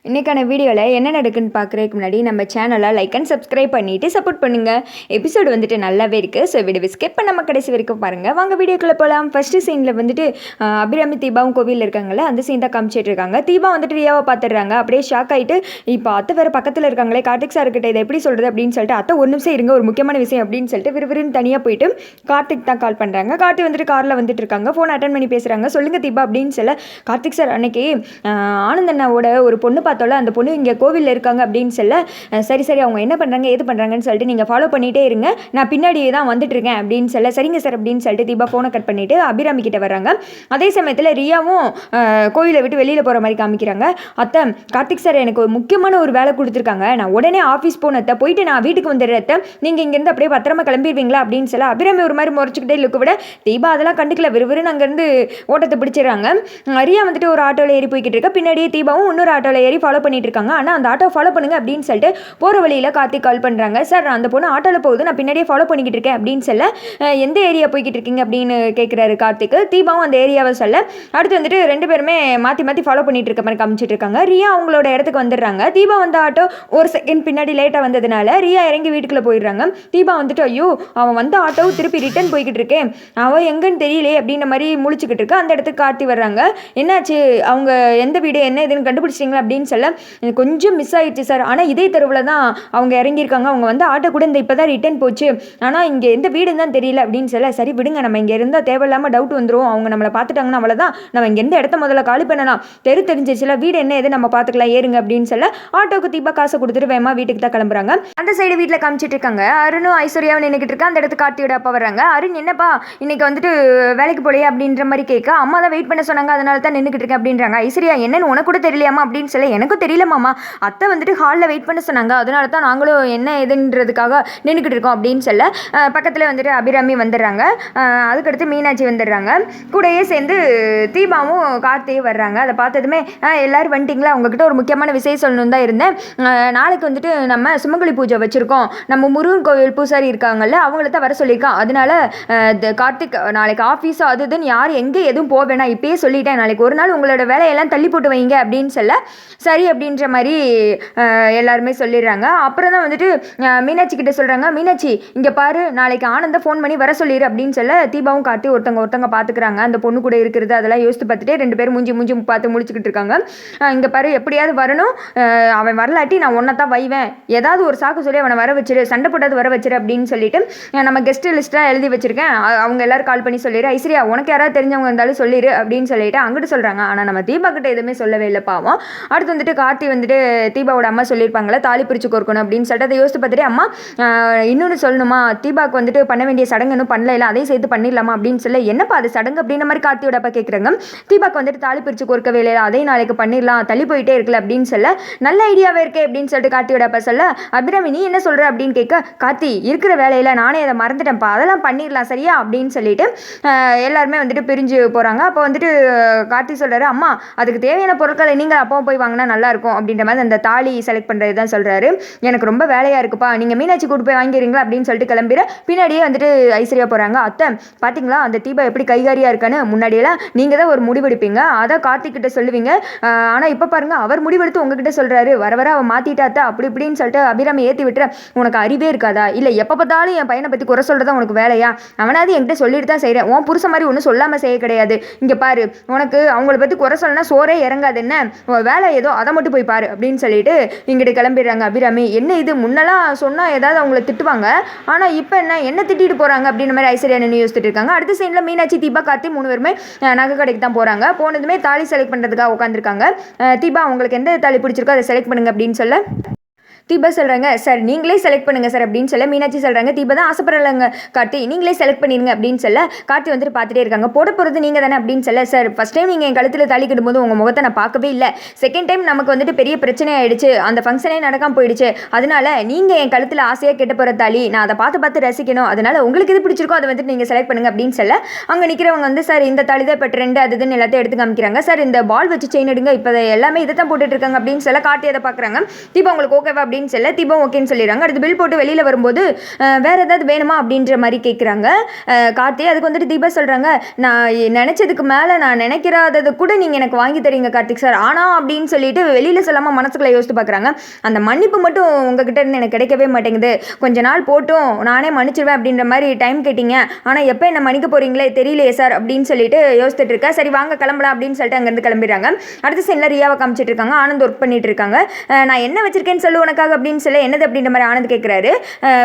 இன்றைக்கான வீடியோவில் என்ன நடக்குன்னு பார்க்குறதுக்கு முன்னாடி நம்ம சேனலை லைக் அண்ட் சப்ஸ்கிரைப் பண்ணிவிட்டு சப்போர்ட் பண்ணுங்கள். எபிசோடு வந்துட்டு நல்லாவே இருக்குது. ஸோ வீடியோ ஸ்கிப் பண்ணாமல் கடைசி வரைக்கும் பாருங்கள். வாங்க வீடியோக்குள்ளே போகலாம். ஃபஸ்ட்டு சீனில் வந்துட்டு அபிராமி தீபாவும் கோவிலில் இருக்காங்களே அந்த சீன் தான் காமிச்சிட்டு இருக்காங்க. தீபா வந்துட்டு ரியாவை பார்த்துடுறாங்க. அப்படியே ஷாக் ஆகிட்டு இப்போ அத்தை வேறு பக்கத்தில் இருக்காங்களே கார்த்திக் சார் கிட்ட இதை எப்படி சொல்கிறது அப்படின்னு சொல்லிட்டு அத்தை ஒரு நிமிஷம் இருங்க ஒரு முக்கியமான விஷயம் அப்படின்னு சொல்லிட்டு விறுவிறுன்னு தனியாக போயிட்டு கார்த்திக் தான் கால் பண்ணுறாங்க. கார்த்திக் வந்துட்டு காரில் வந்துட்டு இருக்காங்க. ஃபோன் அட்டன் பண்ணி பேசுகிறாங்க. சொல்லுங்கள் தீபா அப்படின்னு சொல்ல கார்த்திக் சார் அன்னைக்கு ஆனந்தண்ணாவோட ஒரு பொண்ணு பார்த்தோம்ல அந்த பொண்ணு இங்கே கோவிலில் இருக்காங்க அப்படின்னு சொல்ல சரி சரி அவங்க என்ன பண்ணுறாங்க ஏது பண்ணுறாங்கன்னு சொல்லிட்டு நீங்கள் ஃபாலோ பண்ணிகிட்டே இருங்க நான் பின்னாடியே தான் வந்துட்டுருக்கேன் அப்படின்னு சொல்ல சரிங்க சார் அப்படின்னு சொல்லிட்டு தீபா ஃபோனை கட் பண்ணிவிட்டு அபிராமி கிட்ட வர்றாங்க. அதே சமயத்தில் ரியாவும் கோவிலை விட்டு வெளியில் போகிற மாதிரி காமிக்கிறாங்க. அத்தை கார்த்திக் சார் எனக்கு ஒரு முக்கியமான ஒரு வேலை கொடுத்துருக்காங்க நான் உடனே ஆஃபீஸ் போனத்தை போயிட்டு நான் வீட்டுக்கு வந்துடுறத நீங்கள் இங்கேருந்து அப்படியே பத்திரமா கிளம்பிடுவீங்களா அப்படின்னு சொல்ல அபிராமி ஒரு மாதிரி முறைச்சிக்கிட்டே லுக்கு விட தீபா அதெல்லாம் கண்டுக்கல விறுவிறுன்னு அங்கேருந்து ஓட்டத்தை பிடிச்சிடறாங்க. ரியா வந்துட்டு ஒரு ஆட்டோவில் ஏறி போய்கிட்டு இருக்க பின்னாடியே தீபாவும் இன்னொரு ஆட்டோவில் ஏறி ஃபாலோ பண்ணிட்டு இருக்காங்க. ஆனால் அந்த ஆட்டோ ஃபாலோ பண்ணுங்க அப்படின்னு சொல்லிட்டு போகிற வழியில் கார்த்திக் கால் பண்ணுறாங்க. சார் அந்த பொண்ணு ஆட்டோவில் போகுது நான் பின்னாடியே ஃபாலோ பண்ணிக்கிட்டு இருக்கேன் அப்படின்னு சொல்ல எந்த ஏரியா போய்கிட்டு இருக்கீங்க அப்படின்னு கேட்குறாரு கார்த்திக். தீபாவும் அந்த ஏரியாவை சொல்ல அடுத்து வந்துட்டு ரெண்டு பேருமே மாற்றி மாற்றி ஃபாலோ பண்ணிட்டு இருக்க மாதிரி காமிச்சிட்டு இருக்காங்க. ரியா அவங்களோட இடத்துக்கு வந்துடுறாங்க. தீபா வந்த ஆட்டோ ஒரு செகண்ட் பின்னாடி லேட்டாக வந்ததுனால ரியா இறங்கி வீட்டுக்குள்ளே போயிடுறாங்க. தீபா வந்துட்டு ஐயோ அவன் வந்த ஆட்டோ திருப்பி ரிட்டர்ன் போய்கிட்டு இருக்கேன் அவன் எங்கன்னு தெரியலே அப்படின்ற மாதிரி முழிச்சுக்கிட்டு இருக்கு. அந்த இடத்துக்கு கார்த்தி வர்றாங்க. என்னாச்சு அவங்க எந்த வீடு என்ன இதுன்னு கண்டுபிடிச்சிங்களா அப்படின்னு சொல்ல கொஞ்சம் மிஸ் ஆயிடுச்சு சார் ஆனால் இதே தெருவில் தான் அவங்க இறங்கியிருக்காங்க அவங்க வந்து ஆட்டோ கூட இந்த இப்போ தான் ரிட்டர்ன் போச்சு ஆனால் இங்கே எந்த வீடுன்னு தான் தெரியல அப்படின்னு சொல்ல சரி விடுங்க நம்ம இங்கே இருந்தால் தேவையில்லாமல் டவுட் வந்துடும் அவங்க நம்மளை பார்த்துட்டாங்கன்னா அவ்வளோதான் நம்ம இங்கே எந்த இடத்த முதல்ல காலி பண்ணலாம் தெரிஞ்சிச்சுல வீடு என்ன எது நம்ம பார்த்துக்கலாம் ஏறுங்க அப்படின்னு சொல்ல ஆட்டோக்கு தீபா காசை கொடுத்துட்டு வேமா வீட்டுக்கு தான் கிளம்புறாங்க. அந்த சைடு வீட்டில் காமிச்சிட்டு இருக்காங்க. அருணும் ஐஸ்வர்யாவும் நின்றுக்கிட்டு இருக்கா. அந்த இடத்துக்கு கார்த்தியோட அப்பா வர்றாங்க. அருண் என்னப்பா இன்னைக்கு வந்துட்டு வேலைக்கு போலையா அப்படின்ற மாதிரி கேட்க அம்மா தான் வெயிட் பண்ண சொன்னாங்க அதனால தான் நின்றுக்கிட்டு இருக்கேன் அப்படின்றாங்க. ஐஸ்வர்யா என்னன்னு உனக்கு கூட தெரியலையாமா அப்படின்னு சொல்ல எனக்கும் தெரியல மாமா அத்தை வந்துட்டு ஹாலில் வெயிட் பண்ண சொன்னாங்க அதனால தான் நாங்களும் என்ன எதுன்றதுக்காக நின்றுக்கிட்டு இருக்கோம் அப்படின்னு சொல்ல பக்கத்தில் வந்துட்டு அபிராமி வந்துடுறாங்க. அதுக்கடுத்து மீனாட்சி வந்துடுறாங்க. கூடயே சேர்ந்து தீபாவும் கார்த்தியும் வர்றாங்க. அதை பார்த்ததுமே எல்லோரும் வந்துட்டிங்களா உங்ககிட்ட ஒரு முக்கியமான விஷயம் சொல்லணும்னு தான் இருந்தேன். நாளைக்கு வந்துட்டு நம்ம சுமங்கலி பூஜை வச்சுருக்கோம் நம்ம முருகன் கோவில் பூசாரி இருக்காங்கல்ல அவங்கள தான் வர சொல்லியிருக்கான் அதனால கார்த்திக் நாளைக்கு ஆஃபீஸோ அது இதுன்னு யார் எங்கே எதுவும் போக வேணாம் இப்பயே சொல்லிட்டேன் நாளைக்கு ஒரு நாள் உங்களோட வேலையெல்லாம் தள்ளி போட்டு வைங்க அப்படின்னு சொல்ல சரி அப்படின்ற மாதிரி எல்லாருமே சொல்லிடுறாங்க. அப்புறம் தான் வந்துட்டு மீனாட்சி கிட்ட சொல்கிறாங்க. மீனாட்சி இங்கே பாரு நாளைக்கு ஆனந்த ஃபோன் பண்ணி வர சொல்லிடு அப்படின்னு சொல்ல தீபாவும் காட்டி ஒருத்தங்க பார்த்துக்கிறாங்க. அந்த பொண்ணு கூட இருக்கிறது அதெல்லாம் யோசித்து பார்த்துட்டு ரெண்டு பேரும் மூஞ்சி பார்த்து முடிச்சுக்கிட்டு இருக்காங்க. இங்கே பாரு எப்படியாவது வரணும் அவன் வரலாட்டி நான் ஒன்றை தான் வைவேன் ஏதாவது ஒரு சாக்கு சொல்லி அவனை வர வச்சிரு சண்டை போட்டாது வர வச்சிரு அப்படின்னு சொல்லிட்டு நம்ம கெஸ்ட் லிஸ்ட்டாக எழுதி வச்சிருக்கேன் அவங்க எல்லாரும் கால் பண்ணி சொல்லிடு ஐஸ்வர்யா உனக்கு யாராவது தெரிஞ்சவங்க இருந்தாலும் சொல்லிடு அப்படின்னு சொல்லிட்டு அங்கிட்டு சொல்கிறாங்க. ஆனால் நம்ம தீபா கிட்ட எதுவுமே சொல்லவே இல்லை பாவம். அடுத்து வந்துட்டு கார்த்தி வந்துட்டு தீபாவோட அம்மா சொல்லியிருப்பாங்களே தாலி பிரித்து கோர்க்கணும் அப்படின்னு சொல்லிட்டு அதை யோசித்து பார்த்துட்டு அம்மா இன்னொன்று சொல்லணுமா தீபாவுக்கு வந்துட்டு பண்ண வேண்டிய சடங்கு இன்னும் பண்ணல இல்லை அதையும் சேர்த்து பண்ணிடலாமா அப்படின்னு சொல்ல என்னப்பா அது சடங்கு அப்படின்ற மாதிரி கார்த்தியோட அப்பா கேட்குறாங்க. தீபாவுக்கு வந்துட்டு தாலி பிரித்து கோர்க்கவே இல்லை அதையும் நாளைக்கு பண்ணிடலாம் தள்ளி போயிட்டே இருக்கல அப்படின்னு சொல்ல நல்ல ஐடியாவே இருக்கே அப்படின்னு சொல்லிட்டு கார்த்தியோட அப்பா சொல்ல அபிராமி நீ என்ன சொல்கிற அப்படின்னு கேட்க கார்த்தி இருக்கிற வேலையில் நானே அதை மறந்துட்டேன்ப்பா அதெல்லாம் பண்ணிடலாம் சரியா அப்படின்னு சொல்லிட்டு எல்லாருமே வந்துட்டு பிரிஞ்சு போகிறாங்க. அப்போ வந்துட்டு கார்த்தி சொல்கிறாரு அம்மா அதுக்கு தேவையான பொருட்களை நீங்கள் அப்பாவும் போய் வாங்கினா நல்லாயிருக்கும் அப்படின்ற மாதிரி அந்த தாலி செலக்ட் பண்ணுறது தான் சொல்கிறாரு. எனக்கு ரொம்ப வேலையாக இருக்குப்பா நீங்கள் மீனாட்சி கூட்டு போய் வாங்கிறீங்களா அப்படின்னு சொல்லிட்டு கிளம்பிற பின்னாடியே வந்துட்டு ஐஸ்வர்யா போகிறாங்க. அத்தை பார்த்தீங்களா அந்த தீபா எப்படி கைகாரியாக இருக்கான்னு முன்னாடியெல்லாம் நீங்கள் தான் ஒரு முடிவெடுப்பீங்க அதை கார்த்திக் கிட்ட சொல்லுவீங்க ஆனால் இப்போ பாருங்க அவர் முடிவெடுத்து உங்ககிட்ட சொல்கிறாரு வர வர அவன் மாற்றிட்டாத்தா அப்படி இப்படின்னு சொல்லிட்டு அபிராமி ஏற்றி விட்டுற உனக்கு அறிவே இருக்காதா இல்லை எப்போ பார்த்தாலும் என் பையனை பற்றி குறை சொல்கிறதா உனக்கு வேலையா அவனாவது என்கிட்ட சொல்லிட்டு தான் செய்கிறேன் உன் புருஷ மாதிரி ஒன்றும் சொல்லாமல் செய்ய கிடையாது இங்கே பாரு உனக்கு அவங்கள பற்றி குறை சொல்லனா சோரே இறங்காது என்ன வேலை ஏதோ அதை மட்டும் போய் பாரு அப்படின்னு சொல்லிட்டு இங்கிட்டு கிளம்பிடுறாங்க. அபிராமி என்ன இது முன்னெல்லாம் சொன்னால் ஏதாவது அவங்கள திட்டுவாங்க ஆனால் இப்போ என்ன திட்டிட்டு போகிறாங்க அப்படின்ற மாதிரி ஐஸ்வர்யா நின்று யோசிச்சுட்டு இருக்காங்க. அடுத்த சைடில் மீனாட்சி தீபா கார்த்தி 3 பேருமே நகை கடைக்கு தான் போகிறாங்க. போனதுமே தாலி செலக்ட் பண்ணுறதுக்காக உட்காந்துருக்காங்க. தீபா உங்களுக்கு எந்த தாலி பிடிச்சிருக்கோ அதை செலக்ட் பண்ணுங்க அப்படின்னு சொல்ல தீபா சொல்கிறாங்க சார் நீங்களே செலக்ட் பண்ணுங்கள் சார் அப்படின்னு சொல்ல மீனாட்சி சொல்கிறாங்க தீபா தான் ஆசைப்படலைங்க கார்த்தி நீங்களே செலக்ட் பண்ணிடுங்க அப்படின்னு சொல்ல கார்த்தி வந்துட்டு பார்த்துட்டே இருக்காங்க போட போகிறது நீங்கள் தானே அப்படின்னு சொல்ல சார் ஃபஸ்ட் டைம் நீங்கள் என் கழுத்தில் தாலி கட்டும்போது உங்கள் முகத்தை நான் பார்க்கவே இல்லை செகண்ட் டைம் நமக்கு வந்துட்டு பெரிய பிரச்சனை ஆகிடுச்சு அந்த ஃபங்க்ஷனே நடக்காமல் போயிடுச்சு அதனால நீங்கள் என் கழுத்தில் ஆசையாக கெட்ட போகிற தாலி நான் அதை பார்த்து ரசிக்கணும் அதனால் உங்களுக்கு எது பிடிச்சிருக்கோ அதை வந்துட்டு நீங்கள் செலக்ட் பண்ணுங்க அப்படின்னு சொல்ல அங்கே நிற்கிறவங்க வந்து சார் இந்த தாலி தான் இப்போ ட்ரெண்டு அதுன்னு எல்லாத்தையும் எடுத்து காமிக்கிறாங்க. சார் இந்த பால் வச்சு செயின் எடுங்க இப்போ எல்லாமே இதை தான் போட்டுட்டு இருக்காங்க அப்படின்னு சொல்ல கார்த்தி அதை பார்க்குறாங்க. தீபா உங்களுக்கு ஓகேவா அப்படின்னு சொல்ல தீபம் ஓகேன்னு சொல்லிடுறாங்க. அடுத்து பில் போட்டு வெளியில் வரும்போது வேறு ஏதாவது வேணுமா அப்படின்ற மாதிரி கேட்குறாங்க கார்த்தி. அதுக்கு வந்துட்டு தீபா சொல்கிறாங்க, நான் நினச்சதுக்கு மேலே நான் நினைக்கிறாதது கூட நீங்கள் எனக்கு வாங்கி தரீங்க கார்த்திக் சார், ஆனால் அப்படின்னு சொல்லிட்டு வெளியில் சொல்லாமல் மனசுக்குள்ளே யோசித்து பார்க்குறாங்க. அந்த மன்னிப்பு மட்டும் உங்ககிட்ட இருந்து எனக்கு கிடைக்கவே மாட்டேங்குது. கொஞ்ச நாள் போட்டும் நானே மன்னிச்சிடுவேன் அப்படின்ற மாதிரி டைம் கேட்டிங்க, ஆனால் எப்போ என்ன மன்னிக்க போகிறீங்களே தெரியலையே சார் அப்படின்னு சொல்லிட்டு யோசிச்சுட்டு இருக்கேன். சரி வாங்க கிளம்பலாம் அப்படின்னு சொல்லிட்டு அங்கேருந்து கிளம்பிடுறாங்க. அடுத்த சீனில் ரியாவை காமிச்சிட்டு இருக்காங்க. ஆனந்த் ஒர்க் பண்ணிட்டு இருக்காங்க. நான் என்ன வச்சிருக்கேன்னு சொல்லு உனக்காக அப்படின்னு சொல்லி என்னது அப்படின்ற மாதிரி ஆனந்த் கேட்குறாரு.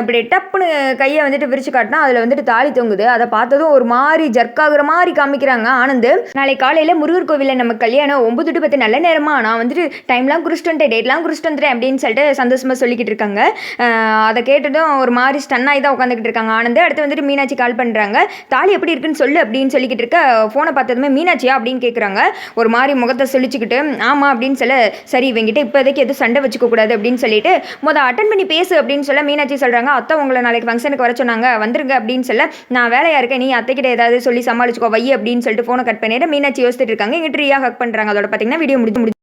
இப்படி டப்புன்னு கையை வந்துட்டு விரிச்சு காட்டினா அதில் வந்துட்டு தாலி தொங்குது. அதை பார்த்ததும் ஒரு மாதிரி ஜர்க்காகிற மாதிரி காமிக்கிறாங்க ஆனந்த். நாளைக்கு காலையில் முருகர் கோவிலில் நம்ம கல்யாணம் 9:10 நல்ல நேரமா, நான் வந்துட்டு டைம்லாம் குறிச்சிட்டு வந்துட்டேன், டேட்லாம் குறிச்சிட்டு வந்துட்டேன் அப்படின்னு சொல்லிட்டு சந்தோஷமாக சொல்லிக்கிட்டு இருக்காங்க. அதை கேட்டதும் ஒரு மாதிரி ஸ்டன் ஆகி தான் உட்காந்துக்கிட்டு இருக்காங்க ஆனந்த். அடுத்து வந்துட்டு மீனாட்சி கால் பண்ணுறாங்க. தாலி எப்படி இருக்குன்னு சொல்லு அப்படின்னு சொல்லிக்கிட்டு இருக்க ஃபோனை பார்த்ததுமே மீனாட்சியா அப்படின்னு கேட்குறாங்க. ஒரு மாதிரி முகத்தை சொல்லிச்சுக்கிட்டு ஆமாம் அப்படின்னு சொல்ல, சரி இவங்கிட்ட இப்போதைக்கு எதுவும் சண்டை வச்சுக்க கூடாது அப்படின்னு சொல்லிட்டு அட்டன் பண்ணி பேசு அப்படின்னு சொல்ல மீனாட்சி சொல்கிறாங்க, அத்தை உங்களை நாளைக்கு ஃபங்க்ஷனுக்கு வர சொன்னாங்க வந்துருங்க அப்படின்னு சொல்ல, நான் வேலையாக இருக்கேன், நீ அத்தைக்கிட்ட ஏதாவது சொல்லி சமாளிச்சுக்கோ வை அப்படின்னு சொல்லிட்டு ஃபோனை கட் பண்ணிட்டு மீனாட்சி யோசிச்சுட்டு இருக்காங்க. இங்கிட்டு ரியா ஹக் பண்ணுறாங்க. அதோட பார்த்தீங்கன்னா வீடியோ முடிஞ்சு